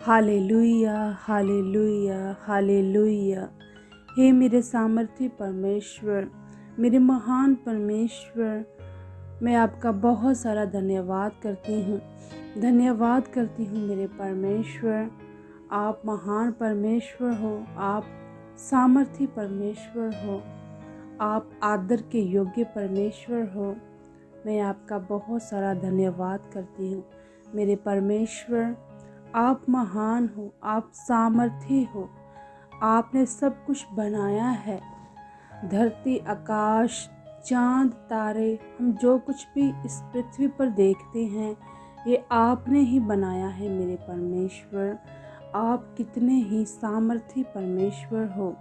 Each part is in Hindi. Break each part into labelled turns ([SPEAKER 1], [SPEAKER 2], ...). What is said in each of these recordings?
[SPEAKER 1] Hallelujah, hallelujah, hallelujah. हे मेरे सामर्थी परमेश्वर, मेरे महान परमेश्वर, मैं आपका बहुत सारा धन्यवाद करती हूँ। धन्यवाद करती हूँ मेरे परमेश्वर। आप महान परमेश्वर हो, आप सामर्थी परमेश्वर हो, आप आदर के योग्य परमेश्वर हो। मैं आपका बहुत सारा धन्यवाद करती हूँ मेरे परमेश्वर। आप महान हो, आप सामर्थी हो, आपने सब कुछ बनाया है। धरती, आकाश, चांद, तारे, हम जो कुछ भी इस पृथ्वी पर देखते हैं ये आपने ही बनाया है मेरे परमेश्वर। आप कितने ही सामर्थी परमेश्वर हो।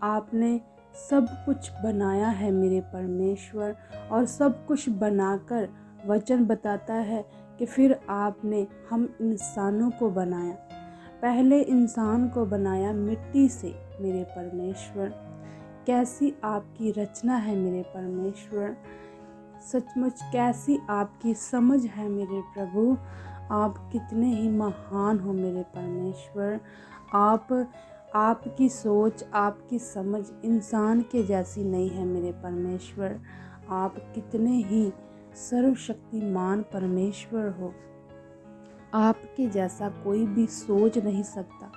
[SPEAKER 1] आपने सब कुछ बनाया है मेरे परमेश्वर, और सब कुछ बनाकर वचन बताता है कि फिर आपने हम इंसानों को बनाया। पहले इंसान को बनाया मिट्टी से मेरे परमेश्वर। कैसी आपकी रचना है मेरे परमेश्वर। सचमुच कैसी आपकी समझ है मेरे प्रभु। आप कितने ही महान हो मेरे परमेश्वर। आपकी सोच, आपकी समझ इंसान के जैसी नहीं है मेरे परमेश्वर। आप कितने ही सर्वशक्तिमान परमेश्वर हो। आपके जैसा कोई भी सोच नहीं सकता।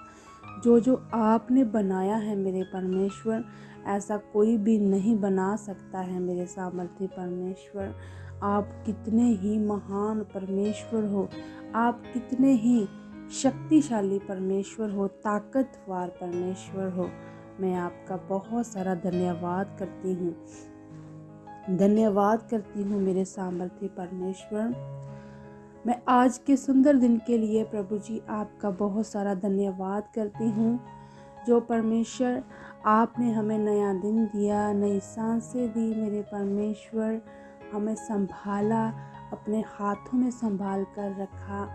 [SPEAKER 1] जो आपने बनाया है मेरे परमेश्वर, ऐसा कोई भी नहीं बना सकता है मेरे सामर्थी परमेश्वर। आप कितने ही महान परमेश्वर हो। आप कितने ही शक्तिशाली परमेश्वर हो, ताकतवर परमेश्वर हो। मैं आपका बहुत सारा धन्यवाद करती हूँ। धन्यवाद करती हूँ मेरे सामर्थी परमेश्वर। मैं आज के सुंदर दिन के लिए प्रभु जी आपका बहुत सारा धन्यवाद करती हूँ। जो परमेश्वर आपने हमें नया दिन दिया, नई सांसें दी मेरे परमेश्वर, हमें संभाला, अपने हाथों में संभाल कर रखा।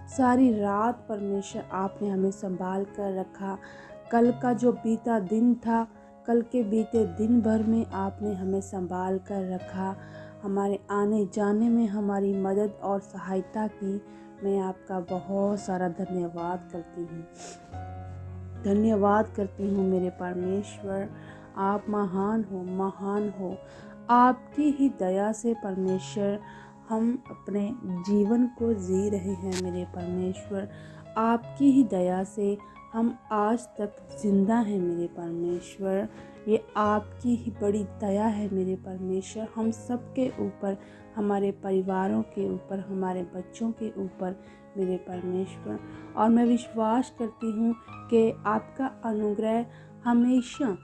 [SPEAKER 1] सारी रात परमेश्वर आपने हमें संभाल कर रखा। कल का जो बीता दिन था, कल के बीते दिन भर में आपने हमें संभाल कर रखा। हमारे आने जाने में हमारी मदद और सहायता की। मैं आपका बहुत सारा धन्यवाद करती हूँ। धन्यवाद करती हूँ मेरे परमेश्वर। आप महान हो, महान हो। आपकी ही दया से परमेश्वर हम अपने जीवन को जी रहे हैं मेरे परमेश्वर। आपकी ही दया से हम आज तक जिंदा हैं मेरे परमेश्वर। ये आपकी ही बड़ी दया है मेरे परमेश्वर, हम सब के ऊपर, हमारे परिवारों के ऊपर, हमारे बच्चों के ऊपर मेरे परमेश्वर। और मैं विश्वास करती हूँ कि आपका अनुग्रह हमेशा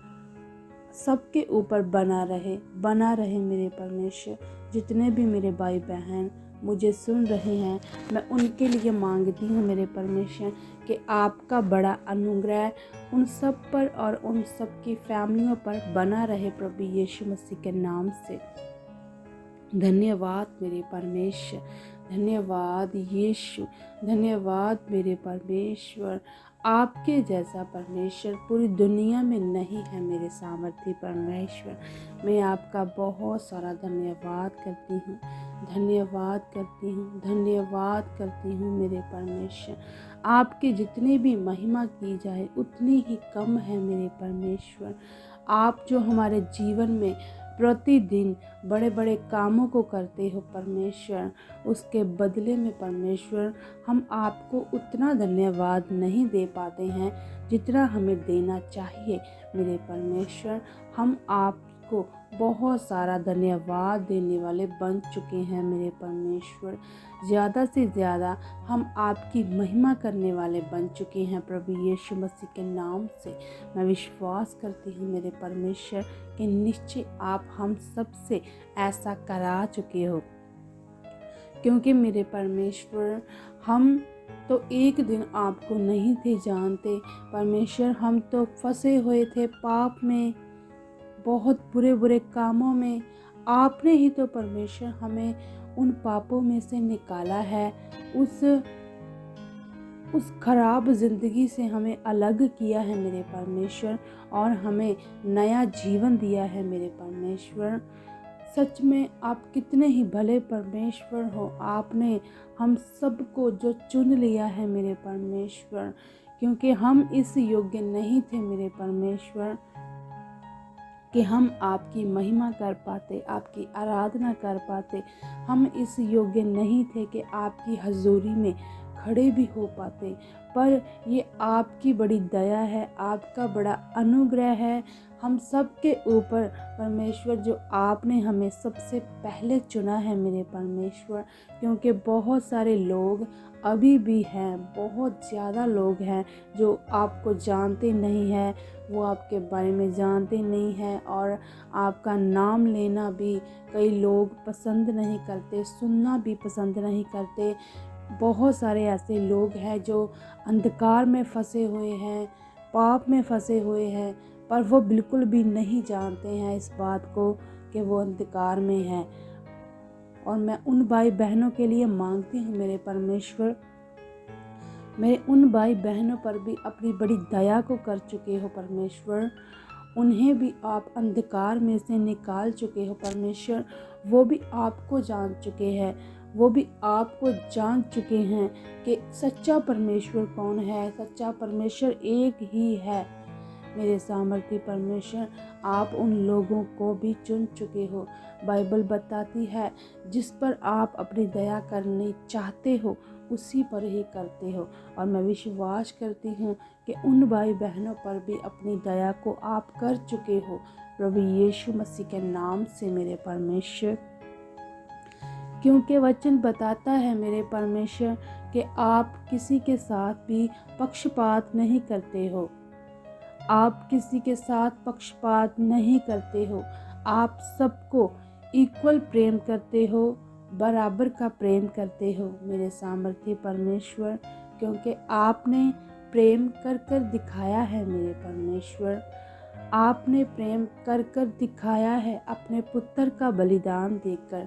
[SPEAKER 1] सबके ऊपर बना रहे मेरे परमेश्वर। जितने भी मेरे भाई बहन मुझे सुन रहे हैं, मैं उनके लिए मांगती हूँ मेरे परमेश्वर कि आपका बड़ा अनुग्रह उन सब पर और उन सब की फैमिलियों पर बना रहे प्रभु यीशु मसीह के नाम से। धन्यवाद मेरे परमेश्वर, धन्यवाद यीशु, धन्यवाद मेरे परमेश्वर। आपके जैसा परमेश्वर पूरी दुनिया में नहीं है मेरे सामर्थी परमेश्वर। मैं आपका बहुत सारा धन्यवाद करती हूँ, धन्यवाद करती हूँ, धन्यवाद करती हूँ मेरे परमेश्वर। आपकी जितनी भी महिमा की जाए उतनी ही कम है मेरे परमेश्वर। आप जो हमारे जीवन में प्रतिदिन बड़े बड़े कामों को करते हो परमेश्वर, उसके बदले में परमेश्वर हम आपको उतना धन्यवाद नहीं दे पाते हैं जितना हमें देना चाहिए मेरे परमेश्वर। हम आपको बहुत सारा धन्यवाद देने वाले बन चुके हैं मेरे परमेश्वर। ज़्यादा से ज़्यादा हम आपकी महिमा करने वाले बन चुके हैं प्रभु यीशु मसीह के नाम से। मैं विश्वास करती हूँ मेरे परमेश्वर कि निश्चय आप हम सब से ऐसा करा चुके हो, क्योंकि मेरे परमेश्वर हम तो एक दिन आपको नहीं थे जानते परमेश्वर। हम तो फंसे हुए थे पाप में, बहुत बुरे बुरे कामों में। आपने ही तो परमेश्वर हमें उन पापों में से निकाला है, उस खराब ज़िंदगी से हमें अलग किया है मेरे परमेश्वर, और हमें नया जीवन दिया है मेरे परमेश्वर। सच में आप कितने ही भले परमेश्वर हो। आपने हम सबको जो चुन लिया है मेरे परमेश्वर, क्योंकि हम इस योग्य नहीं थे मेरे परमेश्वर कि हम आपकी महिमा कर पाते, आपकी आराधना कर पाते। हम इस योग्य नहीं थे कि आपकी हजूरी में खड़े भी हो पाते, पर ये आपकी बड़ी दया है, आपका बड़ा अनुग्रह है हम सब के ऊपर परमेश्वर, जो आपने हमें सबसे पहले चुना है मेरे परमेश्वर। क्योंकि बहुत सारे लोग अभी भी हैं, बहुत ज़्यादा लोग हैं जो आपको जानते नहीं हैं, वो आपके बारे में जानते नहीं हैं, और आपका नाम लेना भी कई लोग पसंद नहीं करते, सुनना भी पसंद नहीं करते। बहुत सारे ऐसे लोग हैं जो अंधकार में फंसे हुए हैं, पाप में फंसे हुए हैं, पर वो बिल्कुल भी नहीं जानते हैं इस बात को कि वो अंधकार में हैं। और मैं उन भाई बहनों के लिए मांगती हूँ मेरे परमेश्वर, मेरे उन भाई बहनों पर भी अपनी बड़ी दया को कर चुके हो परमेश्वर, उन्हें भी आप अंधकार में से निकाल चुके हो परमेश्वर। वो भी आपको जान चुके हैं, वो भी आपको जान चुके हैं कि सच्चा परमेश्वर कौन है। सच्चा परमेश्वर एक ही है मेरे सामर्थी परमेश्वर। आप उन लोगों को भी चुन चुके हो। बाइबल बताती है जिस पर आप अपनी दया करनी चाहते हो उसी पर ही करते हो, और मैं विश्वास करती हूँ कि उन भाई बहनों पर भी अपनी दया को आप कर चुके हो प्रभु यीशु मसीह के नाम से मेरे परमेश्वर। क्योंकि वचन बताता है मेरे परमेश्वर कि आप किसी के साथ भी पक्षपात नहीं करते हो, आप किसी के साथ पक्षपात नहीं करते हो, आप सबको इक्वल प्रेम करते हो, बराबर का प्रेम करते हो मेरे सामर्थ्य परमेश्वर। क्योंकि आपने प्रेम कर कर दिखाया है मेरे परमेश्वर, आपने प्रेम कर कर दिखाया है अपने पुत्र का बलिदान देकर।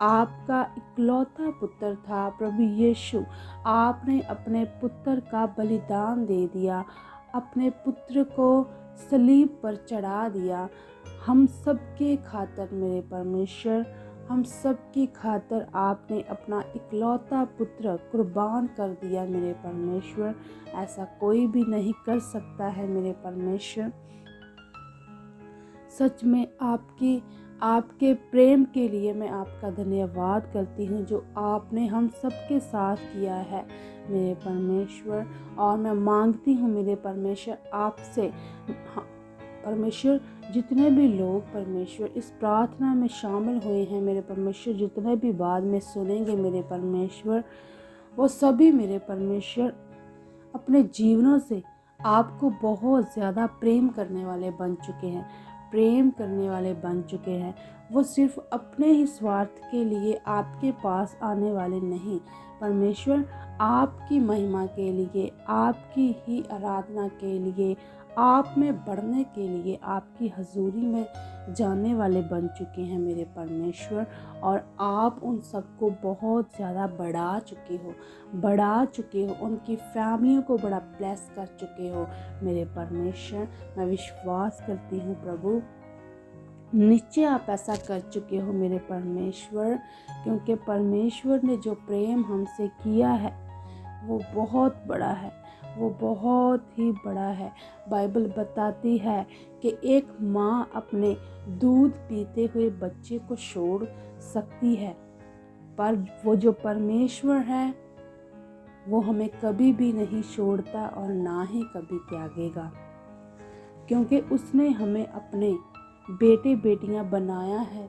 [SPEAKER 1] आपका इकलौता पुत्र था प्रभु यीशु, आपने अपने पुत्र का बलिदान दे दिया, अपने पुत्र को सलीब पर चढ़ा दिया हम सबके खातिर मेरे परमेश्वर। हम सबकी खातिर आपने अपना इकलौता पुत्र कुर्बान कर दिया मेरे परमेश्वर। ऐसा कोई भी नहीं कर सकता है मेरे परमेश्वर। सच में आपके प्रेम के लिए मैं आपका धन्यवाद करती हूँ जो आपने हम सबके साथ किया है मेरे परमेश्वर। और मैं मांगती हूँ मेरे परमेश्वर आपसे, परमेश्वर जितने भी लोग परमेश्वर इस प्रार्थना में शामिल हुए हैं मेरे परमेश्वर, जितने भी बाद में सुनेंगे मेरे परमेश्वर, वो सभी मेरे परमेश्वर अपने जीवनों से आपको बहुत ज़्यादा प्रेम करने वाले बन चुके हैं, प्रेम करने वाले बन चुके हैं। वो सिर्फ अपने ही स्वार्थ के लिए आपके पास आने वाले नहीं परमेश्वर, आपकी महिमा के लिए, आपकी ही आराधना के लिए, आप में बढ़ने के लिए आपकी हजूरी में जाने वाले बन चुके हैं मेरे परमेश्वर। और आप उन सबको बहुत ज़्यादा बढ़ा चुके हो, उनकी फैमिलियों को बड़ा ब्लेस कर चुके हो मेरे परमेश्वर। मैं विश्वास करती हूँ प्रभु नीचे आप ऐसा कर चुके हो मेरे परमेश्वर, क्योंकि परमेश्वर ने जो प्रेम हमसे किया है वो बहुत बड़ा है, वो बहुत ही बड़ा है। बाइबल बताती है कि एक माँ अपने दूध पीते हुए बच्चे को छोड़ सकती है, पर वो जो परमेश्वर है वो हमें कभी भी नहीं छोड़ता और ना ही कभी त्यागेगा, क्योंकि उसने हमें अपने बेटे बेटियां बनाया है।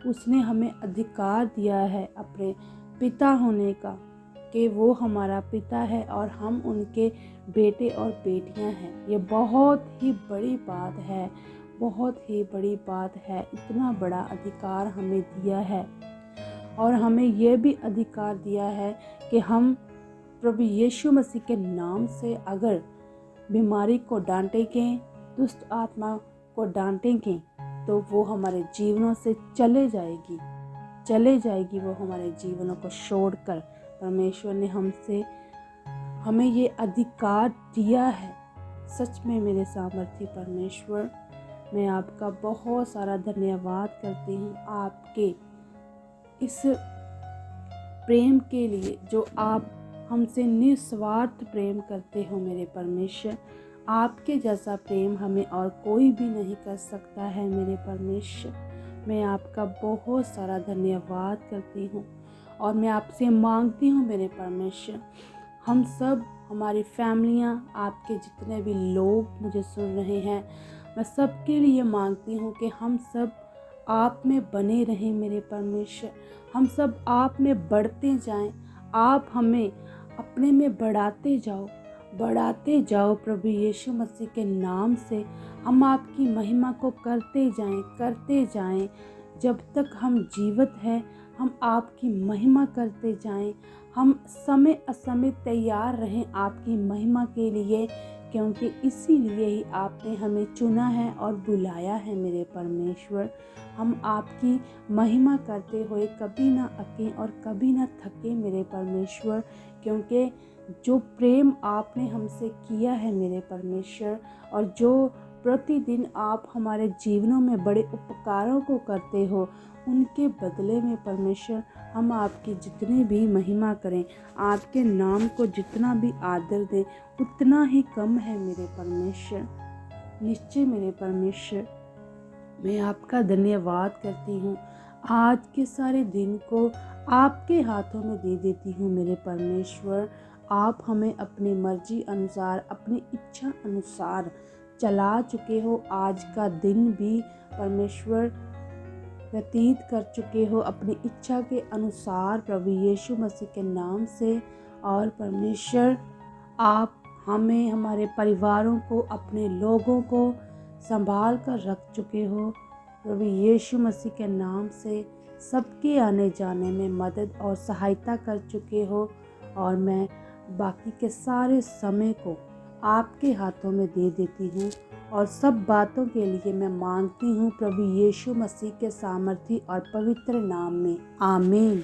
[SPEAKER 1] उसने हमें अधिकार दिया है अपने पिता होने का, कि वो हमारा पिता है और हम उनके बेटे और बेटियां हैं। ये बहुत ही बड़ी बात है, बहुत ही बड़ी बात है। इतना बड़ा अधिकार हमें दिया है, और हमें यह भी अधिकार दिया है कि हम प्रभु यीशु मसीह के नाम से अगर बीमारी को डांटेंगे, दुष्ट आत्मा को डांटेंगे, तो वो हमारे जीवनों से चले जाएगी वो हमारे जीवनों को छोड़कर। परमेश्वर ने हमें ये अधिकार दिया है। सच में मेरे सामर्थी परमेश्वर, मैं आपका बहुत सारा धन्यवाद करती हूँ आपके इस प्रेम के लिए जो आप हमसे निस्वार्थ प्रेम करते हो मेरे परमेश्वर। आपके जैसा प्रेम हमें और कोई भी नहीं कर सकता है मेरे परमेश्वर। मैं आपका बहुत सारा धन्यवाद करती हूँ और मैं आपसे मांगती हूँ मेरे परमेश्वर, हम सब, हमारी फैमिलियाँ, आपके जितने भी लोग मुझे सुन रहे हैं, मैं सबके लिए मांगती हूँ कि हम सब आप में बने रहें मेरे परमेश्वर। हम सब आप में बढ़ते जाएं, आप हमें अपने में बढ़ाते जाओ प्रभु यीशु मसीह के नाम से। हम आपकी महिमा को करते जाएं। जब तक हम जीवित हैं हम आपकी महिमा करते जाएं। हम समय असमय तैयार रहें आपकी महिमा के लिए, क्योंकि इसीलिए ही आपने हमें चुना है और बुलाया है मेरे परमेश्वर। हम आपकी महिमा करते हुए कभी ना अकें और कभी ना थके मेरे परमेश्वर, क्योंकि जो प्रेम आपने हमसे किया है मेरे परमेश्वर, और जो प्रतिदिन आप हमारे जीवनों में बड़े उपकारों को करते हो, उनके बदले में परमेश्वर हम आपकी जितनी भी महिमा करें, आपके नाम को जितना भी आदर दें, उतना ही कम है मेरे परमेश्वर। निश्चय मेरे परमेश्वर, मैं आपका धन्यवाद करती हूँ। आज के सारे दिन को आपके हाथों में दे देती हूँ मेरे परमेश्वर। आप हमें अपनी मर्जी अनुसार, अपनी इच्छा अनुसार चला चुके हो। आज का दिन भी परमेश्वर व्यतीत कर चुके हो अपनी इच्छा के अनुसार प्रभु यीशु मसीह के नाम से। और परमेश्वर, आप हमें, हमारे परिवारों को, अपने लोगों को संभाल कर रख चुके हो प्रभु यीशु मसीह के नाम से। सबके आने जाने में मदद और सहायता कर चुके हो, और मैं बाकी के सारे समय को आपके हाथों में दे देती हूँ और सब बातों के लिए मैं मांगती हूँ प्रभु यीशु मसीह के सामर्थी और पवित्र नाम में, आमीन।